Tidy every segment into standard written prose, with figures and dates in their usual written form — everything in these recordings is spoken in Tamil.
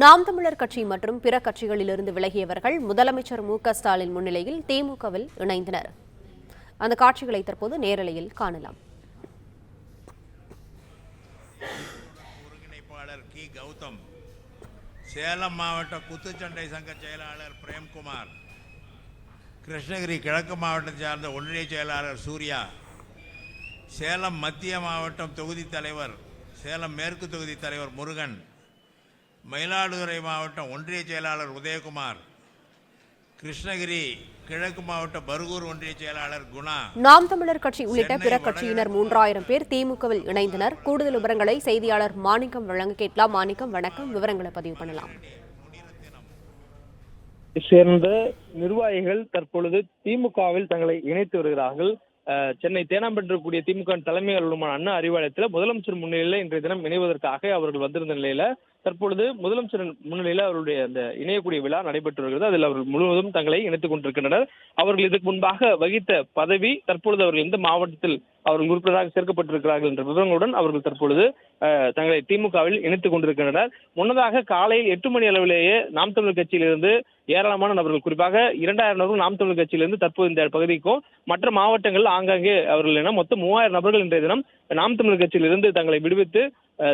நாம் தமிழர் கட்சி மற்றும் பிற கட்சிகளிலிருந்து விலகியவர்கள் முதலமைச்சர் மு.க.ஸ்டாலின் முன்னிலையில் திமுகவில் இணைந்தனர். அந்த காட்சிகளை தற்போது நேரலையில் காணலாம். ஒருங்கிணைப்பாளர் கி. கௌதம், சேலம் மாவட்ட குத்துச்சண்டை சங்க செயலாளர் பிரேம்குமார், கிருஷ்ணகிரி கிழக்கு மாவட்டத்தை சார்ந்த ஒன்றிய செயலாளர் சூர்யா, சேலம் மத்திய மாவட்டம் தொகுதி தலைவர், சேலம் மேற்கு தொகுதி தலைவர் முருகன், மயிலாடுதுறை மாவட்டம் ஒன்றிய செயலாளர் உதயகுமார், கிருஷ்ணகிரி கிழக்கு மாவட்ட பர்கூர் ஒன்றிய செயலாளர் குணா, நாம் தமிழர் கட்சி உள்ளிட்ட பிற கட்சியினர் 3000 பேர் திமுகவில் இணைந்தனர். கூடுதல் விவரங்களை செய்தியாளர் மாணிக்கம் வழங்க கேட்கலாம். மாணிக்கம், வணக்கம். விவரங்களை பதிவு பண்ணலாம். சேர்ந்த நிர்வாகிகள் தற்பொழுது திமுகவில் தங்களை இணைத்து வருகிறார்கள். சென்னை தேனாம்பேட்டை திமுக தலைமை அலுவலகமான அண்ணா அறிவாலயத்தில் முதலமைச்சர் முன்னிலையில் இன்றைய தினம் இணைவதற்காக அவர்கள் வந்திருந்த நிலையில தற்பொழுது முதலமைச்சர் முன்னிலையில் அவருடைய அந்த இணையக்கூடிய விழா நடைபெற்று வருகிறது. அதில் அவர்கள் முழுவதும் தங்களை இணைத்துக் கொண்டிருக்கின்றனர். அவர்கள் இதற்கு முன்பாக வகித்த பதவி, தற்பொழுது அவர்கள் எந்த மாவட்டத்தில் அவர்கள் உறுப்பினராக சேர்க்கப்பட்டிருக்கிறார்கள் என்ற விவரங்களுடன் அவர்கள் தற்பொழுது தங்களை திமுகவில் இணைத்துக் கொண்டிருக்கின்றனர். முன்னதாக காலையில் 8 மணி அளவிலேயே நாம் தமிழர் கட்சியிலிருந்து ஏராளமான நபர்கள், குறிப்பாக 2000 நபர்கள் நாம் தமிழர் கட்சியிலிருந்து தற்போது இந்த பகுதிக்கும் மற்ற மாவட்டங்கள் ஆங்காங்கே அவர்கள் என மொத்தம் 3000 நபர்கள் இன்றைய தினம் நாம் தமிழர் கட்சியிலிருந்து தங்களை விடுவித்து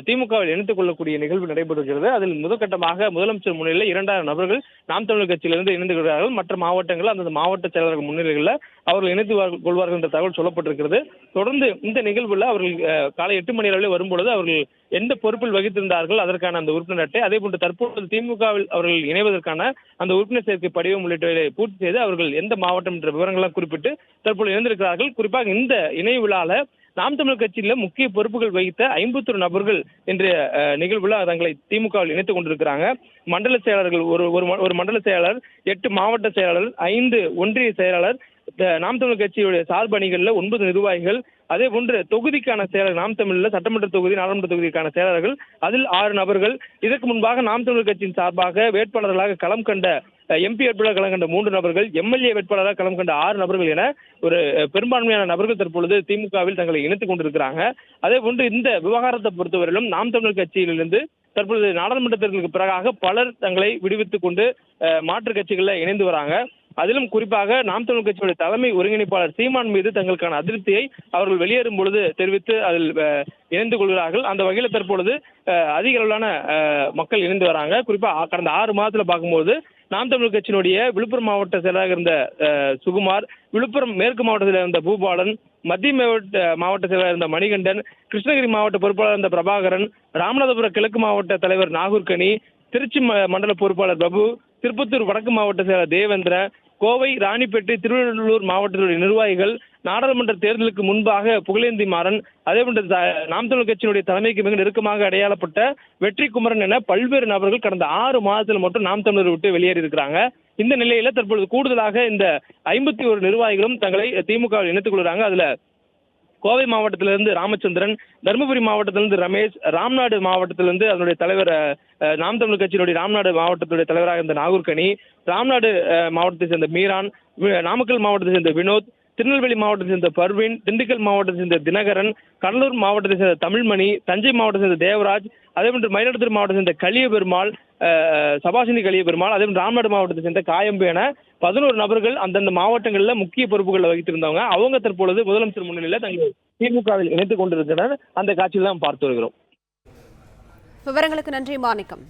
திமுகவில் இணைத்துக் கொள்ளக்கூடிய நிகழ்வு நடைபெறுகிறது. அதில் முதற்கட்டமாக முதலமைச்சர் முன்னிலையில் 2000 நபர்கள் நாம் தமிழர் கட்சியிலிருந்து இணைந்து கொள்கிறார்கள். மற்ற மாவட்டங்கள் அந்தந்த மாவட்ட செயலாளர்கள் முன்னிலையில் அவர்கள் இணைத்து கொள்வார்கள் என்ற தகவல் சொல்லப்பட்டிருக்கிறது. தொடர்ந்து இந்த நிகழ்வுல அவர்கள் காலை 8 மணி அளவில் வரும்பொழுது அவர்கள் எந்த பொறுப்பில் வகித்திருந்தார்கள் அதற்கான அந்த உறுப்பினர் அட்டை, அதே போன்று தற்போது திமுகவில் அவர்கள் இணைவதற்கான அந்த உறுப்பினர் சேர்க்கை படிவம் உள்ளிட்டவை பூர்த்தி செய்து அவர்கள் எந்த மாவட்டம் என்ற விவரங்களாக குறிப்பிட்டு தற்போது இணைந்திருக்கிறார்கள். குறிப்பாக இந்த இணைய விழால நாம் தமிழர் கட்சியில முக்கிய பொறுப்புகள் வகித்த 51 நபர்கள் இன்றைய நிகழ்வுல தங்களை திமுகவில் இணைத்துக் கொண்டிருக்கிறாங்க. மண்டல செயலாளர்கள் ஒரு மண்டல செயலாளர், 8 மாவட்ட செயலாளர், 5 ஒன்றிய செயலாளர், நாம் தமிழர் கட்சியுடைய சார்பு அணிகளில் 9 நிர்வாகிகள், அதே போன்று தொகுதிக்கான செயலர், நாம் தமிழில் சட்டமன்ற தொகுதி, நாடாளுமன்ற தொகுதிக்கான செயலர்கள், அதில் 6 நபர்கள். இதற்கு முன்பாக நாம் தமிழர் கட்சியின் சார்பாக வேட்பாளர்களாக களம் கண்ட MP வேட்பாளர் களம் கண்ட 3 நபர்கள், MLA வேட்பாளராக களம் கண்ட 6 நபர்கள் என ஒரு பெரும்பான்மையான நபர்கள் தற்பொழுது திமுகவில் தங்களை இணைத்துக் கொண்டிருக்கிறாங்க. அதே போன்று இந்த விவகாரத்தை பொறுத்தவரையிலும் நாம் தமிழர் கட்சியிலிருந்து தற்பொழுது நாடாளுமன்ற தேர்தலுக்கு பிறகாக பலர் தங்களை விடுவித்துக் கொண்டு மாற்றுக் கட்சிகளில் இணைந்து வராங்க. அதிலும் குறிப்பாக நாம் தமிழர் கட்சியுடைய தலைமை ஒருங்கிணைப்பாளர் சீமான் மீது தங்களுக்கான அதிருப்தியை அவர்கள் வெளியேறும் பொழுது தெரிவித்து அதில் இணைந்து கொள்கிறார்கள். அந்த வகையில் தற்பொழுது அதிக அளவிலான மக்கள் இணைந்து வராங்க. குறிப்பாக கடந்த 6 மாதத்துல பார்க்கும்போது நாம் தமிழர் கட்சியினுடைய விழுப்புரம் மாவட்ட செயலாளராக இருந்த சுகுமார், விழுப்புரம் மேற்கு மாவட்டத்தில் இருந்த பூபாலன், மத்திய மாவட்ட செயலாளர் இருந்த மணிகண்டன், கிருஷ்ணகிரி மாவட்ட பொறுப்பாளர் இருந்த பிரபாகரன், ராமநாதபுரம் கிழக்கு மாவட்ட தலைவர் நாகூர்கனி, திருச்சி மண்டல பொறுப்பாளர் பிரபு, திருப்பத்தூர் வடக்கு மாவட்ட செயலர் தேவேந்திரன், கோவை, ராணிப்பேட்டை, திருவள்ளூர் மாவட்டத்துடைய நிர்வாகிகள், நாடாளுமன்ற தேர்தலுக்கு முன்பாக புகழேந்தி மாறன், அதே போன்று நாம் தமிழர் கட்சியினுடைய தலைமைக்கு மிக நெருக்கமாக அடையாளப்பட்ட வெற்றி குமரன் என பல்வேறு நபர்கள் கடந்த 6 மாதத்தில் மட்டும் நாம் தமிழர் விட்டு வெளியேறி இருக்கிறாங்க. இந்த நிலையில தற்பொழுது கூடுதலாக இந்த 51 நிர்வாகிகளும் தங்களை திமுகவில் இணைத்துக் கொள்கிறாங்க. அதுல கோவை மாவட்டத்திலிருந்து ராமச்சந்திரன், தருமபுரி மாவட்டத்திலிருந்து ரமேஷ், ராம்நாடு மாவட்டத்திலிருந்து அதனுடைய தலைவர், நாம் தமிழர் கட்சியினுடைய ராம்நாடு மாவட்டத்துடைய தலைவராக இருந்த நாகூர்கனி, ராம்நாடு மாவட்டத்தை சேர்ந்த மீரான், நாமக்கல் மாவட்டத்தை சேர்ந்த வினோத், திருநெல்வேலி மாவட்டத்தை சேர்ந்த பர்வீன், திண்டுக்கல் மாவட்டத்தை சேர்ந்த தினகரன், கடலூர் மாவட்டத்தை சேர்ந்த தமிழ்மணி, தஞ்சை மாவட்டத்தை சேர்ந்த தேவராஜ், அதே போன்று மயிலாடுதுறை மாவட்டத்தை சேர்ந்த கலியபெருமாள், சபாஷினி கலியபெருமாள், அதே போன்று ராம்நாடு மாவட்டத்தை சேர்ந்த காயம்பு என 11 நபர்கள் அந்தந்த மாவட்டங்களில் முக்கிய பொறுப்புகளை வகித்திருந்தவங்க. அவங்க தற்பொழுது முதலமைச்சர் முன்னிலையில் தங்கள் திமுகவில் இணைத்துக் கொண்டிருக்கிறனர். அந்த காட்சியில் தான் பார்த்து வருகிறோம். விவரங்களுக்கு நன்றி மாணிக்கம்.